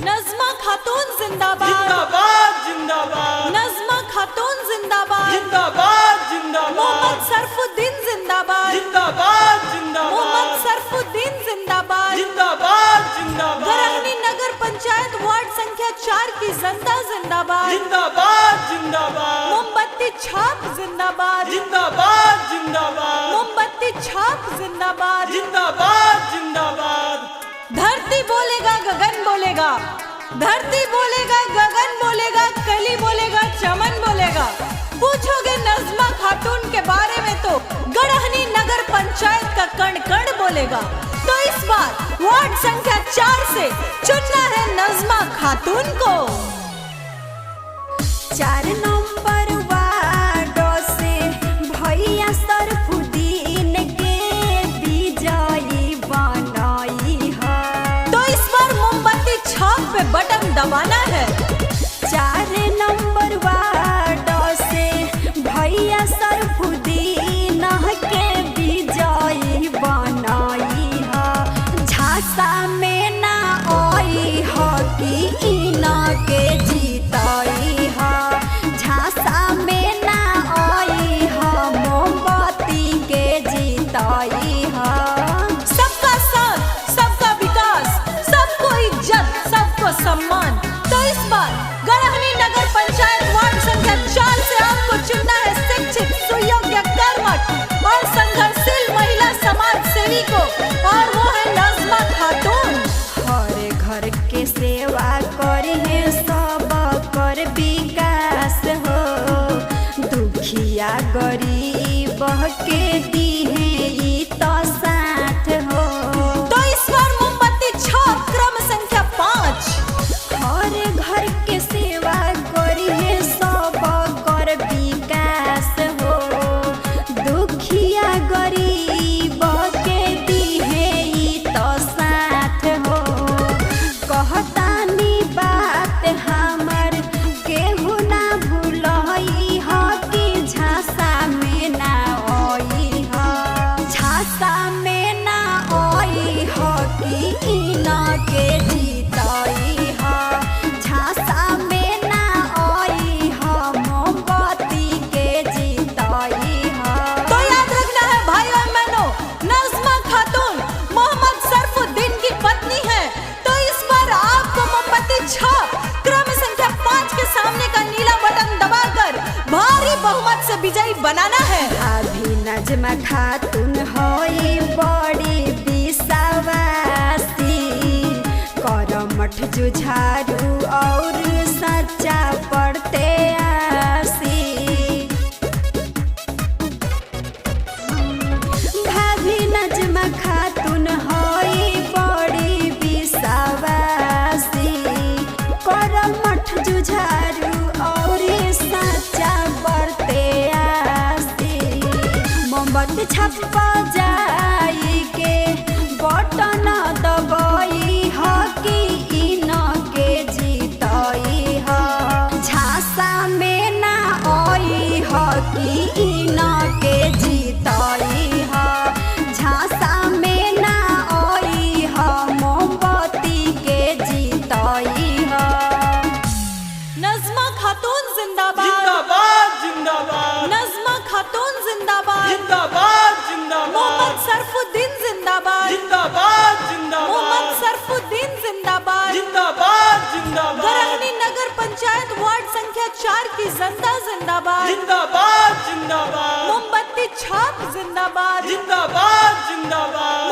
नज़मा खातून जिंदाबाद जिंदाबाद जिंदाबाद। नज़मा खातून जिंदाबाद जिंदाबाद जिंदाबाद। मोहम्मद सरफुद्दीन जिंदाबाद जिंदाबाद जिंदाबाद। मोहम्मद सरफुद्दीन जिंदाबाद जिंदाबाद जिंदाबाद। गरहनी नगर पंचायत वार्ड संख्या 4 की जनता जिंदाबाद जिंदाबाद जिंदाबाद। मोमबत्ती छाप जिंदाबाद जिंदाबाद जिंदाबाद। मोमबत्ती छाप जिंदाबाद जिंदाबाद जिंदाबाद। धरती बोलेगा गगन बोलेगा, धरती बोलेगा गगन बोलेगा, कली बोलेगा चमन बोलेगा। पूछोगे नज़मा खातून के बारे में तो गड़हनी नगर पंचायत का कण कण बोलेगा। तो इस बार वार्ड संख्या 4 से चुनना है नज़मा खातून को। 4 नंबर वार्डों से भैया सरफुद्दीन के विजयी बनाई है। तो इस बार मोमबत्ती छाप पे बटन दबाना है। 4 नंबर वार्डों से भैया सरफुद्दीन के विजयी बनाई है। झांसा में ना आई हो कि इना के जीताई है। झांसा में ना आई हो मोमबत्ती के जीताई है। सबका साथ, सबका विकास, सबको इज्जत, सबको सम्मान। तो इस बार गड़हनी नगर पंचायत वार्ड संख्या 4 से आपको चुनना है शिक्षित, सुयोग्य, कर्मठ और संघर्षशील महिला समाज सेवी को, और वो है नज़मा खातून। हर घर के सेवा करे सब कर विकास हो। दुखिया गरीब के दिहे ई तो साथ हो। तो इस बार मोमबत्ती छाप क्रम संख्या 5। हर घर के सेवा करे सब कर विकास हो। दुखिया गरीब के दिहे ई तो साथ हो। कहतानी बात हमर केहू ना भूलई ह कि झांसा में ना आई ह। झांसा में ना आई ह कि इना के जीताई ह। झांसा में ना आई ह मोमबत्ती के जीताई ह। तो याद रखना है भाइयों और बहनों, नज़मा खातून मोहम्मद सरफुद्दीन की पत्नी है। तो इस बार आपको मोमबत्ती छाप क्रम संख्या 5 के सामने का नीला बटन दबाकर भारी बहुमत से विजयी बनाना है। अभी नज़मा खातून होई बड़ी विश्वासी, करमठ जुझारू और सच्चा पड़ते आसी। भाभी नज़मा खातून होई बड़ी विश्वासी, करमठ जुझारू और सच्चा पड़ते आसी। मोमबत्ती छपा जाई के बटन दबाई ह कि इना के जीताई ह। झांसा में ना आई ह कि इना के जीताई ह। झांसा में ना आई ह मोमबत्ती के जीताई ह। नज़मा खातून जिंदाबाद जिंदाबाद जिंदाबाद। नज़मा खातून जिंदाबाद जिंदाबाद जिंदाबाद। मोहम्मद सरफुद्दीन जिंदाबाद जिंदाबाद जिंदाबाद। मोहम्मद सरफुद्दीन जिंदाबाद जिंदाबाद जिंदाबाद। गरहनी नगर पंचायत वार्ड संख्या 4 की जनता जिंदाबाद जिंदाबाद जिंदाबाद। मोमबत्ती छाप जिंदाबाद जिंदाबाद जिंदाबाद।